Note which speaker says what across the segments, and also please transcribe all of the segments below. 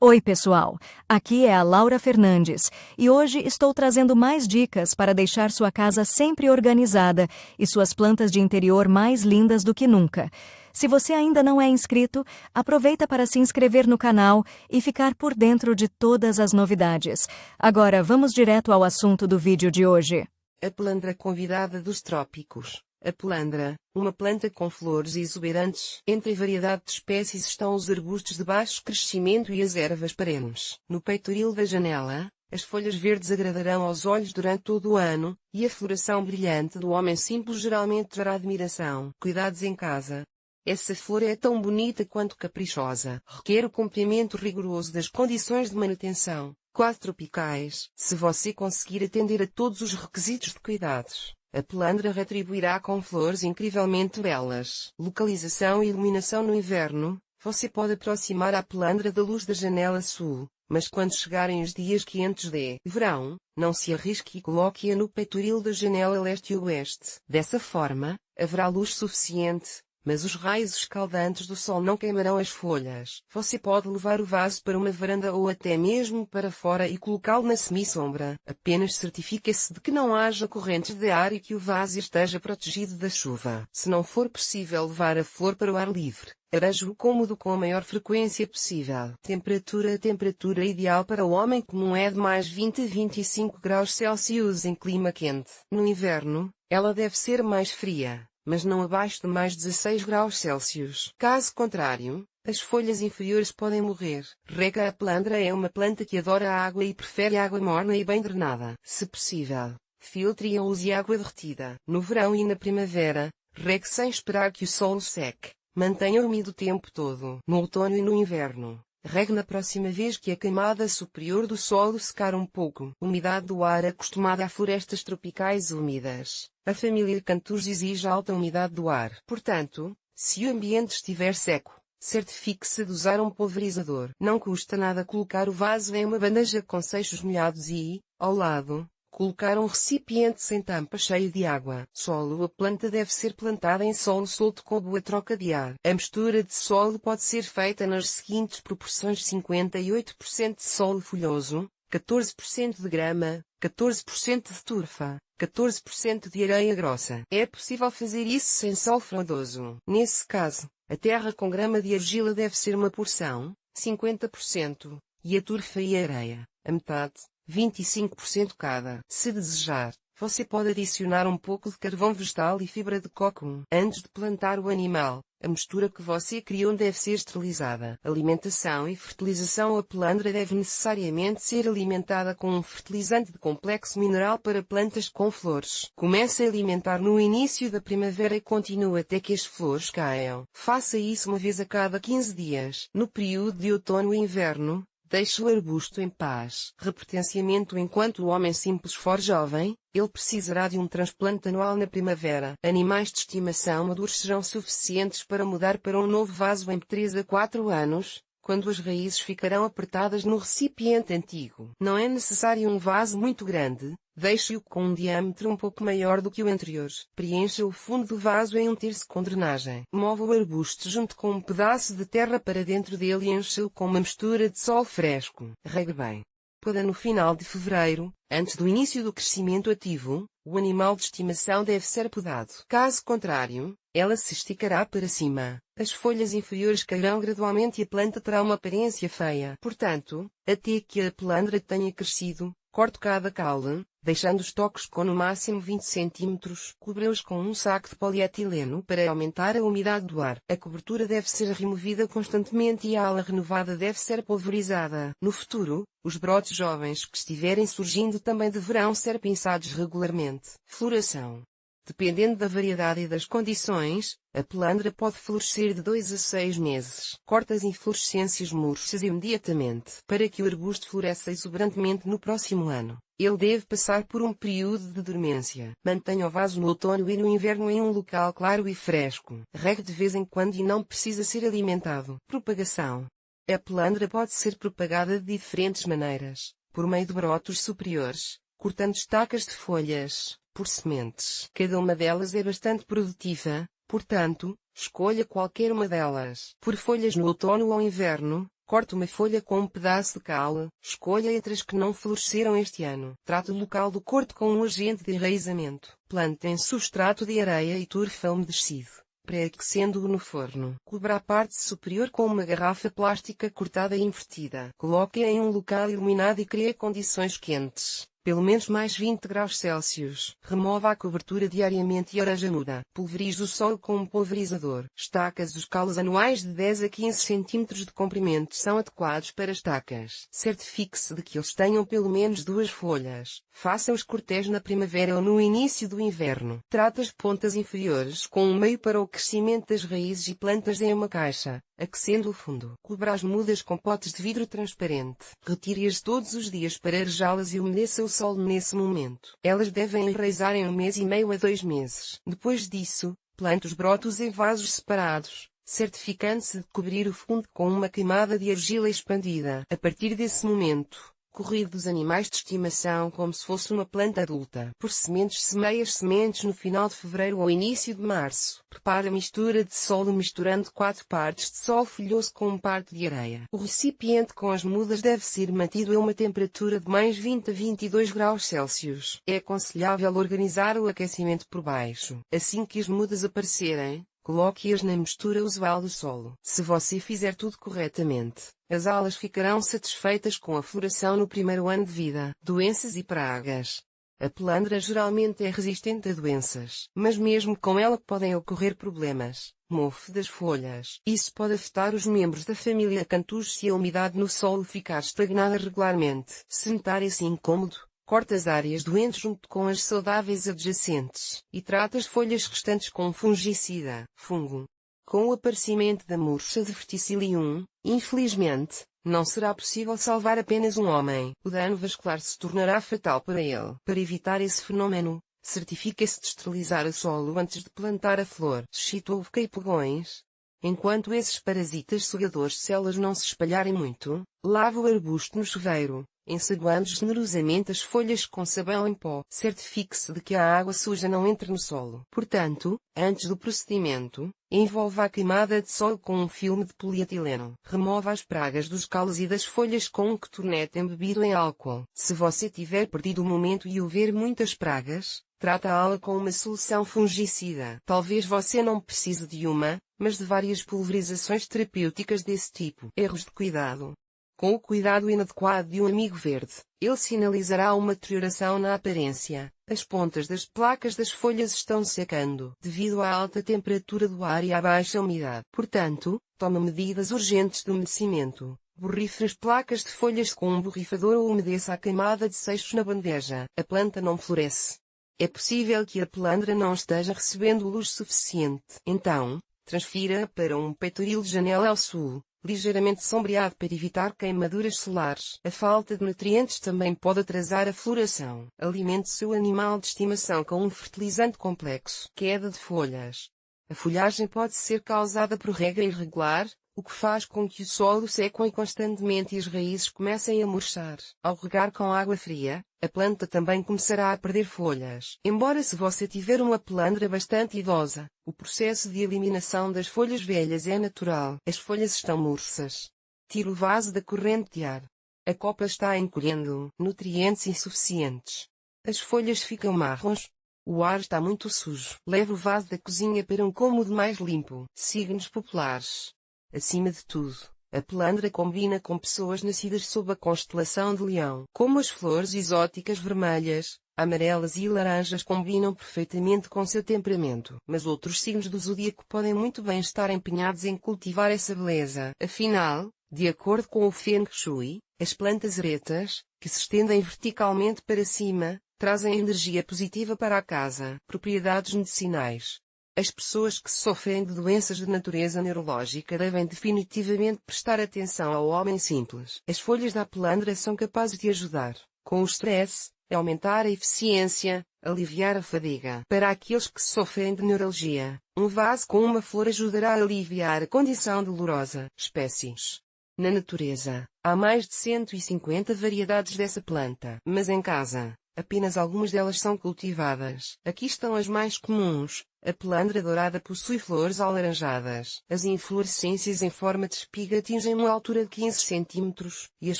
Speaker 1: Oi, pessoal! Aqui é a Laura Fernandes e hoje estou trazendo mais dicas para deixar sua casa sempre organizada e suas plantas de interior mais lindas do que nunca. Se você ainda não é inscrito, aproveita para se inscrever no canal e ficar por dentro de todas as novidades. Agora, vamos direto ao assunto do vídeo de hoje.
Speaker 2: A pelandra convidada dos trópicos. A pelandra, uma planta com flores exuberantes. Entre a variedade de espécies estão os arbustos de baixo crescimento e as ervas perenes. No peitoril da janela, as folhas verdes agradarão aos olhos durante todo o ano, e a floração brilhante do homem simples geralmente trará admiração. Cuidados em casa. Essa flor é tão bonita quanto caprichosa. Requer o cumprimento rigoroso das condições de manutenção, quase tropicais. Se você conseguir atender a todos os requisitos de cuidados, a pelandra retribuirá com flores incrivelmente belas. Localização e iluminação no inverno. Você pode aproximar a pelandra da luz da janela sul, mas quando chegarem os dias quentes de verão, não se arrisque e coloque-a no peitoril da janela leste e oeste. Dessa forma, haverá luz suficiente, mas os raios escaldantes do sol não queimarão as folhas. Você pode levar o vaso para uma varanda ou até mesmo para fora e colocá-lo na semi-sombra. Apenas certifique-se de que não haja correntes de ar e que o vaso esteja protegido da chuva. Se não for possível levar a flor para o ar livre, areje o cômodo com a maior frequência possível. Temperatura. A temperatura ideal para o homem comum é de mais 20 a 25 graus Celsius em clima quente. No inverno, ela deve ser mais fria, mas não abaixo de mais 16 graus Celsius. Caso contrário, as folhas inferiores podem morrer. Rega. A pelandra é uma planta que adora a água e prefere água morna e bem drenada. Se possível, filtre e use água derretida. No verão e na primavera, regue sem esperar que o solo seque. Mantenha úmido o tempo todo. No outono e no inverno, regue na próxima vez que a camada superior do solo secar um pouco. Umidade do ar. Acostumada a florestas tropicais úmidas, a família Cantus exige alta umidade do ar. Portanto, se o ambiente estiver seco, certifique-se de usar um pulverizador. Não custa nada colocar o vaso em uma bandeja com seixos molhados e, ao lado, colocar um recipiente sem tampa cheio de água. Solo. A planta deve ser plantada em solo solto com boa troca de ar. A mistura de solo pode ser feita nas seguintes proporções: 58% de solo folhoso, 14% de grama, 14% de turfa, 14% de areia grossa. É possível fazer isso sem solo frondoso. Nesse caso, a terra com grama de argila deve ser uma porção, 50%, e a turfa e a areia, a metade, 25% cada. Se desejar, você pode adicionar um pouco de carvão vegetal e fibra de coco. Antes de plantar o animal, a mistura que você criou deve ser esterilizada. Alimentação e fertilização. A pelandra deve necessariamente ser alimentada com um fertilizante de complexo mineral para plantas com flores. Comece a alimentar no início da primavera e continue até que as flores caiam. Faça isso uma vez a cada 15 dias. No período de outono e inverno, deixe o arbusto em paz. Repotenciamento. Enquanto o homem simples for jovem, ele precisará de um transplante anual na primavera. Animais de estimação maduros serão suficientes para mudar para um novo vaso em 3 a 4 anos, quando as raízes ficarão apertadas no recipiente antigo. Não é necessário um vaso muito grande, deixe-o com um diâmetro um pouco maior do que o anterior. Preencha o fundo do vaso em 1/3 com drenagem. Mova o arbusto junto com um pedaço de terra para dentro dele e encha-o com uma mistura de solo fresco. Regue bem. Poda. No final de fevereiro, antes do início do crescimento ativo, o animal de estimação deve ser podado. Caso contrário, ela se esticará para cima, as folhas inferiores cairão gradualmente e a planta terá uma aparência feia. Portanto, até que a pelandra tenha crescido, corte cada caule, deixando os toques com no máximo 20 cm. Cubra-os com um saco de polietileno para aumentar a umidade do ar. A cobertura deve ser removida constantemente e a ala renovada deve ser pulverizada. No futuro, os brotes jovens que estiverem surgindo também deverão ser pinçados regularmente. Floração. Dependendo da variedade e das condições, a pelandra pode florescer de 2 a 6 meses. Corte as inflorescências murchas imediatamente. Para que o arbusto floresça exuberantemente no próximo ano, ele deve passar por um período de dormência. Mantenha o vaso no outono e no inverno em um local claro e fresco. Regue de vez em quando e não precisa ser alimentado. Propagação. A pelandra pode ser propagada de diferentes maneiras: por meio de brotos superiores, cortando estacas de folhas, por sementes. Cada uma delas é bastante produtiva, portanto, escolha qualquer uma delas. Por folhas no outono ou inverno, Corte uma folha com um pedaço de caule, escolha entre as que não floresceram este ano. Trate o local do corte com um agente de enraizamento. Plante em substrato de areia e turfa umedecido, pré-aquecendo-o no forno. Cubra a parte superior com uma garrafa plástica cortada e invertida. Coloque-a em um local iluminado e crie condições quentes, pelo menos mais 20 graus Celsius. Remova a cobertura diariamente e arajanuda. Pulverize o solo com um pulverizador. Estacas. Os caules anuais de 10 a 15 cm de comprimento são adequados para estacas. Certifique-se de que eles tenham pelo menos 2 folhas. Faça os cortes na primavera ou no início do inverno. Trate as pontas inferiores com um meio para o crescimento das raízes e plantas em uma caixa, aquecendo o fundo. Cubra as mudas com potes de vidro transparente. Retire-as todos os dias para arejá-las e umedeça o solo nesse momento. Elas devem enraizar em 1 mês e meio a 2 meses. Depois disso, plante os brotos em vasos separados, certificando-se de cobrir o fundo com uma camada de argila expandida. A partir desse momento, corrige dos animais de estimação como se fosse uma planta adulta. Por sementes. Semeie as sementes no final de fevereiro ou início de março. Prepare a mistura de solo misturando 4 partes de solo folhoso com um parte de areia. O recipiente com as mudas deve ser mantido a uma temperatura de mais 20 a 22 graus Celsius. É aconselhável organizar o aquecimento por baixo. Assim que as mudas aparecerem, coloque-as na mistura usual do solo. Se você fizer tudo corretamente, as alas ficarão satisfeitas com a floração no primeiro ano de vida. Doenças e pragas. A pelandra geralmente é resistente a doenças, mas mesmo com ela podem ocorrer problemas. Mofo das folhas. Isso pode afetar os membros da família Acanthus se a umidade no solo ficar estagnada regularmente. Se notar esse incômodo, corte as áreas doentes junto com as saudáveis adjacentes, e trate as folhas restantes com um fungicida. Fungo. Com o aparecimento da murcha de verticillium, infelizmente, não será possível salvar apenas um homem. O dano vascular se tornará fatal para ele. Para evitar esse fenômeno, certifique-se de esterilizar o solo antes de plantar a flor. Chitovuca e pegões. Enquanto esses parasitas sugadores de células não se espalharem muito, lave o arbusto no chuveiro, ensaboando generosamente as folhas com sabão em pó. Certifique-se de que a água suja não entre no solo. Portanto, antes do procedimento, envolva a camada de solo com um filme de polietileno. Remova as pragas dos caules e das folhas com um cotonete embebido em álcool. Se você tiver perdido o momento e houver muitas pragas, trata-a com uma solução fungicida. Talvez você não precise de uma, mas de várias pulverizações terapêuticas desse tipo. Erros de cuidado. Com o cuidado inadequado de um amigo verde, ele sinalizará uma deterioração na aparência. As pontas das placas das folhas estão secando devido à alta temperatura do ar e à baixa umidade. Portanto, tome medidas urgentes de umedecimento. Borrife as placas de folhas com um borrifador ou umedeça a camada de seixos na bandeja. A planta não floresce. É possível que a pelandra não esteja recebendo luz suficiente. Então, transfira-a para um peitoril de janela ao sul, ligeiramente sombreado para evitar queimaduras solares. A falta de nutrientes também pode atrasar a floração. Alimente seu animal de estimação com um fertilizante complexo. Queda de folhas. A folhagem pode ser causada por rega irregular, o que faz com que o solo seque constantemente e as raízes comecem a murchar. Ao regar com água fria, a planta também começará a perder folhas. Embora se você tiver uma pelandra bastante idosa, o processo de eliminação das folhas velhas é natural. As folhas estão murchas. Tire o vaso da corrente de ar. A copa está encolhendo. Nutrientes insuficientes. As folhas ficam marrons. O ar está muito sujo. Leve o vaso da cozinha para um cômodo mais limpo. Signos populares. Acima de tudo, a pelandra combina com pessoas nascidas sob a constelação de Leão. Como as flores exóticas vermelhas, amarelas e laranjas combinam perfeitamente com seu temperamento. Mas outros signos do zodíaco podem muito bem estar empenhados em cultivar essa beleza. Afinal, de acordo com o Feng Shui, as plantas eretas, que se estendem verticalmente para cima, trazem energia positiva para a casa. Propriedades medicinais. As pessoas que sofrem de doenças de natureza neurológica devem definitivamente prestar atenção ao homem simples. As folhas da pelandra são capazes de ajudar, com o estresse, a aumentar a eficiência, aliviar a fadiga. Para aqueles que sofrem de neuralgia, um vaso com uma flor ajudará a aliviar a condição dolorosa. Espécies. Na natureza, há mais de 150 variedades dessa planta. Mas em casa, Apenas algumas delas são cultivadas. Aqui estão as mais comuns. A pelandra dourada possui flores alaranjadas. As inflorescências em forma de espiga atingem uma altura de 15 cm, e as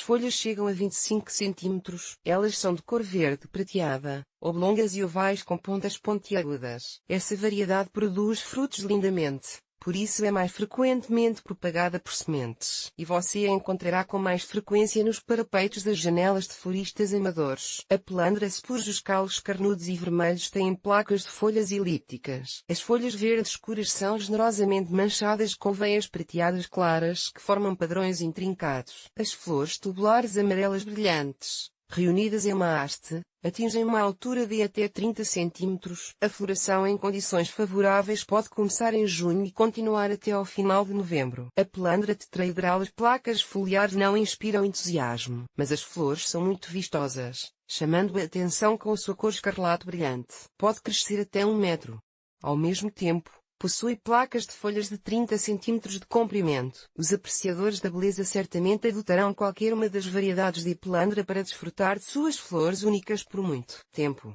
Speaker 2: folhas chegam a 25 cm. Elas são de cor verde prateada, oblongas e ovais com pontas pontiagudas. Essa variedade produz frutos lindamente. Por isso é mais frequentemente propagada por sementes, e você a encontrará com mais frequência nos parapeitos das janelas de floristas amadores. A pelandra surge os calos carnudos e vermelhos têm placas de folhas elípticas. As folhas verdes escuras são generosamente manchadas com veias prateadas claras que formam padrões intrincados. As flores tubulares amarelas brilhantes, reunidas em uma haste, atingem uma altura de até 30 cm. A floração em condições favoráveis pode começar em junho e continuar até ao final de novembro. A pelandra tetraedral, as placas foliares não inspiram entusiasmo, mas as flores são muito vistosas, chamando a atenção com a sua cor escarlate brilhante. Pode crescer até 1 metro. Ao mesmo tempo, possui placas de folhas de 30 cm de comprimento. Os apreciadores da beleza certamente adotarão qualquer uma das variedades de pelandra para desfrutar de suas flores únicas por muito tempo.